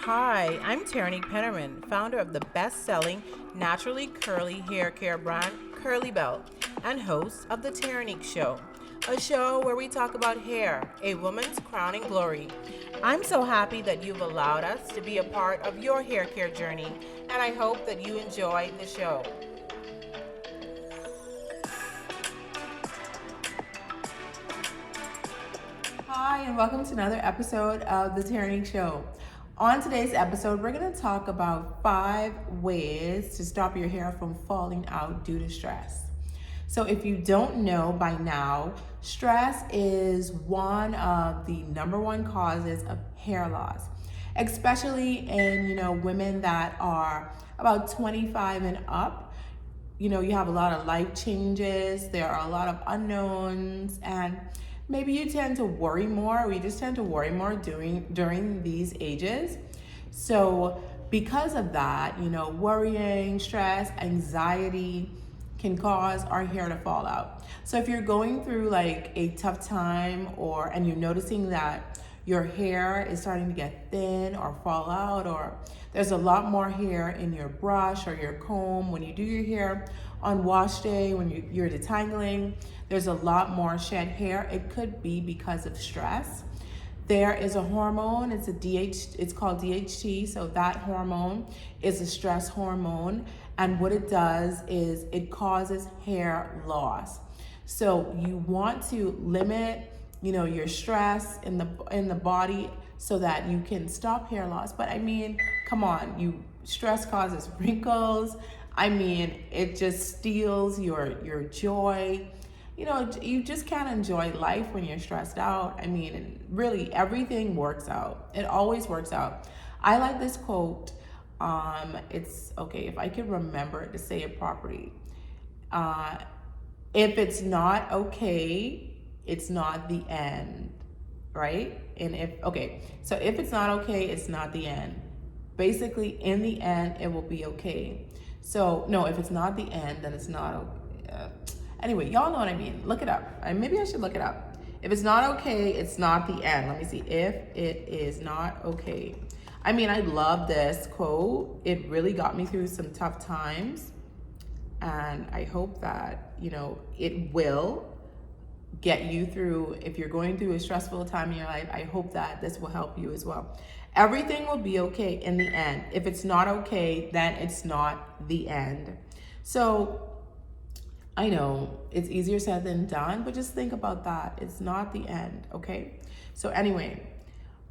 Hi, I'm Terrinique Pennerman, founder of the best-selling naturally curly hair care brand Kurlee Belle and host of the Terrinique Show, a show where we talk about hair, a woman's crowning glory. I'm so happy that you've allowed us to be a part of your hair care journey, and I hope that you enjoy the show. Hi, and welcome to another episode of the Terrinique Show. On today's episode, we're going to talk about 5 ways to stop your hair from falling out due to stress. So if you don't know by now, stress is one of the number one causes of hair loss, especially in, women that are about 25 and up. You have a lot of life changes, there are a lot of unknowns, and maybe you tend to worry more. We just tend to worry more during these ages. So because of that, worrying, stress, anxiety can cause our hair to fall out. So if you're going through like a tough time and you're noticing that your hair is starting to get thin or fall out, or there's a lot more hair in your brush or your comb when you do your hair on wash day, when you're detangling, there's a lot more shed hair. It could be because of stress. There is a hormone, it's called DHT, so that hormone is a stress hormone, and what it does is it causes hair loss. So you want to limit your stress in the body so that you can stop hair loss. But I mean, come on, stress causes wrinkles. I mean, it just steals your joy. You just can't enjoy life when you're stressed out. I mean, really, everything works out. It always works out. I like this quote. It's okay if I could remember to say it properly. If it's not okay, it's not the end, right? So if it's not okay, it's not the end. Basically, in the end, it will be okay. So no, if it's not the end, then it's not okay. Anyway, y'all know what I mean. Look it up. Maybe I should look it up. If it's not okay, it's not the end. Let me see. If it is not okay. I mean, I love this quote. It really got me through some tough times. And I hope that, it will get you through. If you're going through a stressful time in your life, I hope that this will help you as well. Everything will be okay in the end. If it's not okay, then it's not the end. So I know it's easier said than done, but just think about that. It's not the end, okay? So anyway,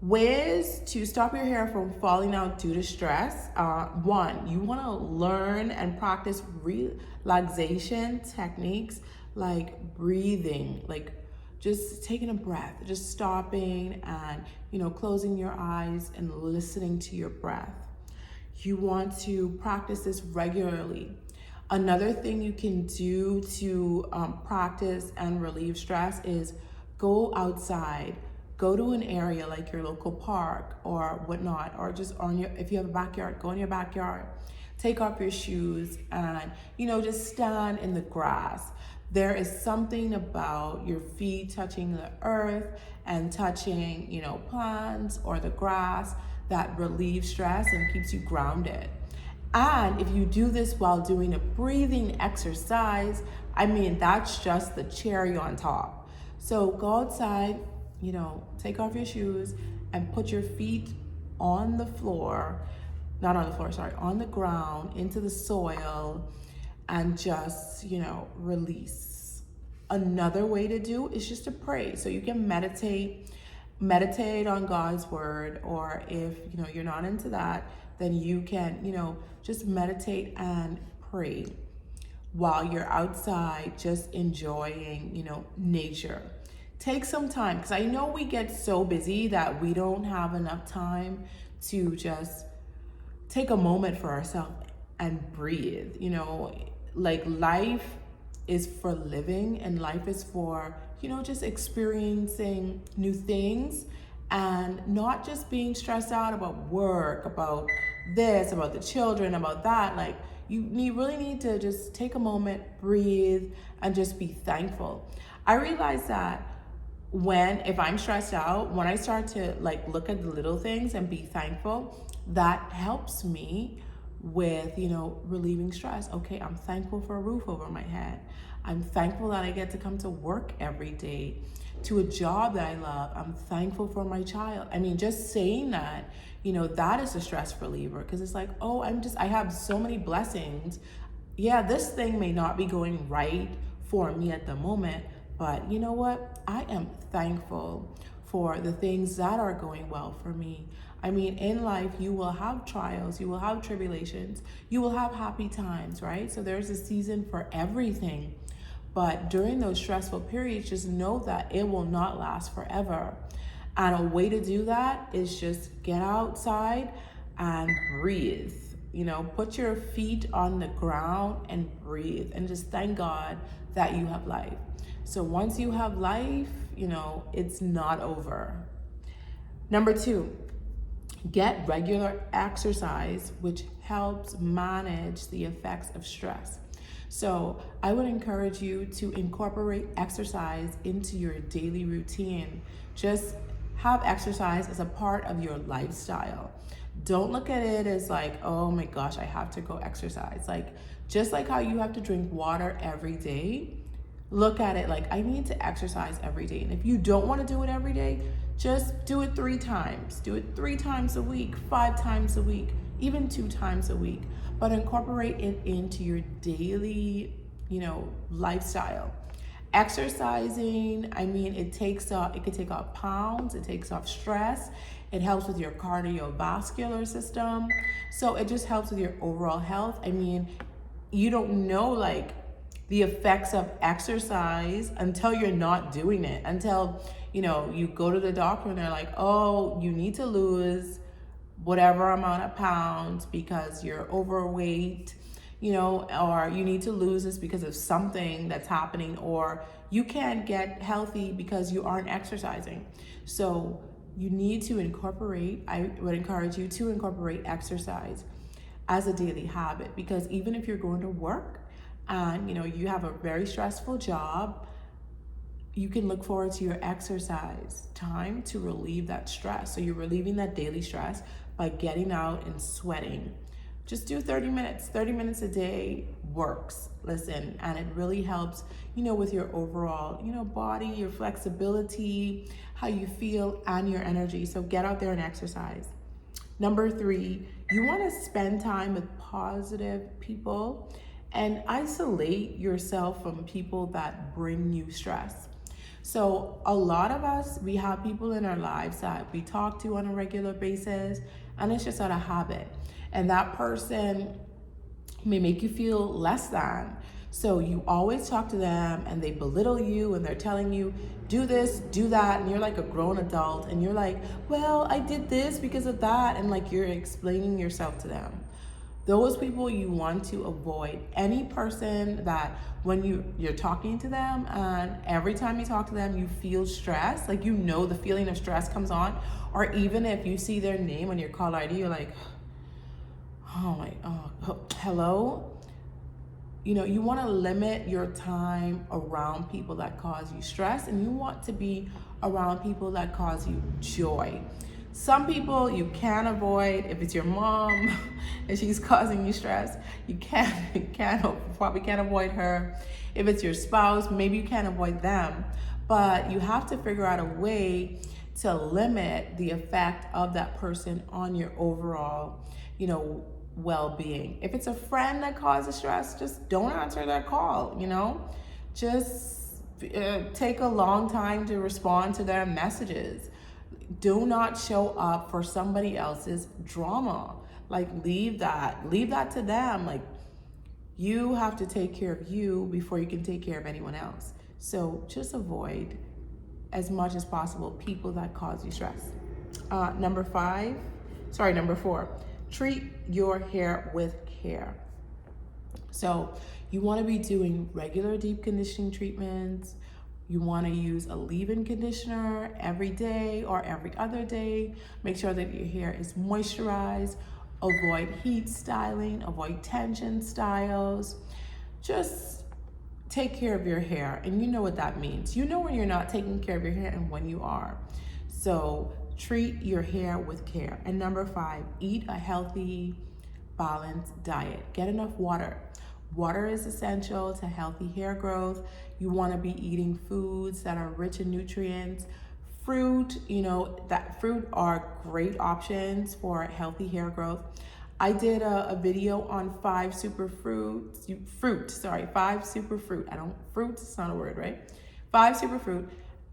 ways to stop your hair from falling out due to stress. 1, you want to learn and practice relaxation techniques like breathing, like just taking a breath, just stopping and, closing your eyes and listening to your breath. You want to practice this regularly. Another thing you can do to practice and relieve stress is go outside. Go to an area like your local park or whatnot, or just if you have a backyard, go in your backyard. Take off your shoes and, just stand in the grass. There is something about your feet touching the earth and touching, plants or the grass that relieves stress and keeps you grounded. And if you do this while doing a breathing exercise, I mean, that's just the cherry on top. So go outside, take off your shoes and put your feet on the floor, on the ground, into the soil, and just, release. Another way to do is just to pray. So you can meditate on God's word, or if, you're not into that, then you can, just meditate and pray while you're outside, just enjoying, nature. Take some time, because I know we get so busy that we don't have enough time to just take a moment for ourselves and breathe. Like life is for living, and life is for, just experiencing new things and not just being stressed out about work, about this, about the children, about that. Like you really need to just take a moment, breathe, and just be thankful. I realized that if I'm stressed out, when I start to like look at the little things and be thankful, that helps me with, relieving stress. Okay, I'm thankful for a roof over my head. I'm thankful that I get to come to work every day, to a job that I love. I'm thankful for my child. I mean, just saying that, that is a stress reliever, because it's like, oh, I have so many blessings. Yeah, this thing may not be going right for me at the moment, but you know what? I am thankful for the things that are going well for me. I mean, in life, you will have trials, you will have tribulations, you will have happy times, right? So there's a season for everything. But during those stressful periods, just know that it will not last forever. And a way to do that is just get outside and breathe. Put your feet on the ground and breathe and just thank God that you have life. So once you have life, it's not over. Number 2, get regular exercise, which helps manage the effects of stress. So I would encourage you to incorporate exercise into your daily routine. Just have exercise as a part of your lifestyle. Don't look at it as like, oh my gosh, I have to go exercise. Like, just like how you have to drink water every day, look at it like, I need to exercise every day. And if you don't want to do it every day, just do it 3 times. Do it 3 times a week, 5 times a week, even 2 times a week. But incorporate it into your daily, lifestyle. Exercising, I mean, it can take off pounds, it takes off stress, it helps with your cardiovascular system. So it just helps with your overall health. I mean, you don't know like the effects of exercise until you're not doing it, until, you go to the doctor and they're like, oh, you need to lose whatever amount of pounds because you're overweight, or you need to lose this because of something that's happening, or you can't get healthy because you aren't exercising. So you need to I would encourage you to incorporate exercise as a daily habit, because even if you're going to work and you have a very stressful job, you can look forward to your exercise time to relieve that stress. So you're relieving that daily stress by getting out and sweating. Just do 30 minutes. 30 minutes a day works. Listen, and it really helps, with your overall, body, your flexibility, how you feel, and your energy. So get out there and exercise. Number 3, you want to spend time with positive people and isolate yourself from people that bring you stress. So a lot of us, we have people in our lives that we talk to on a regular basis, and it's just out of habit. And that person may make you feel less than. So you always talk to them and they belittle you and they're telling you, do this, do that. And you're like a grown adult and you're like, well, I did this because of that. And like you're explaining yourself to them. Those people you want to avoid. Any person that when you're talking to them and every time you talk to them, you feel stress, like the feeling of stress comes on, or even if you see their name on your call ID, you're like, hello? You want to limit your time around people that cause you stress, and you want to be around people that cause you joy. Some people you can avoid. If it's your mom and she's causing you stress, you probably can't avoid her. If it's your spouse, maybe you can't avoid them. But you have to figure out a way to limit the effect of that person on your overall, well-being. If it's a friend that causes stress, just don't answer their call, Just take a long time to respond to their messages. Do not show up for somebody else's drama. Like leave that to them. Like you have to take care of you before you can take care of anyone else. So just avoid as much as possible people that cause you stress. Number 4, treat your hair with care. So you want to be doing regular deep conditioning treatments. You want to use a leave-in conditioner every day or every other day. Make sure that your hair is moisturized. Avoid heat styling, avoid tension styles. Just take care of your hair, and you know what that means. You know when you're not taking care of your hair and when you are. So treat your hair with care. And number 5, eat a healthy, balanced diet. Get enough water. Water is essential to healthy hair growth. You want to be eating foods that are rich in nutrients. Fruit, that fruit are great options for healthy hair growth. I did a video on 5 superfruit. Fruits, it's not a word, right? 5 superfruit.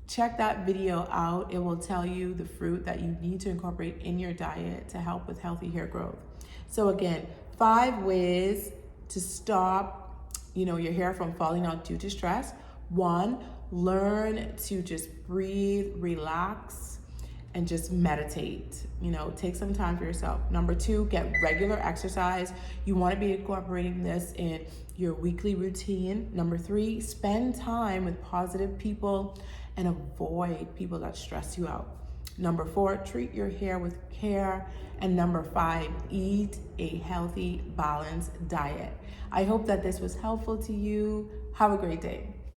Check that video out. It will tell you the fruit that you need to incorporate in your diet to help with healthy hair growth. So again, 5 ways to stop, your hair from falling out due to stress. 1, learn to just breathe, relax, and just meditate. Take some time for yourself. Number 2, get regular exercise. You want to be incorporating this in your weekly routine. Number 3, spend time with positive people and avoid people that stress you out. Number 4, treat your hair with care. And number 5, eat a healthy, balanced diet. I hope that this was helpful to you. Have a great day.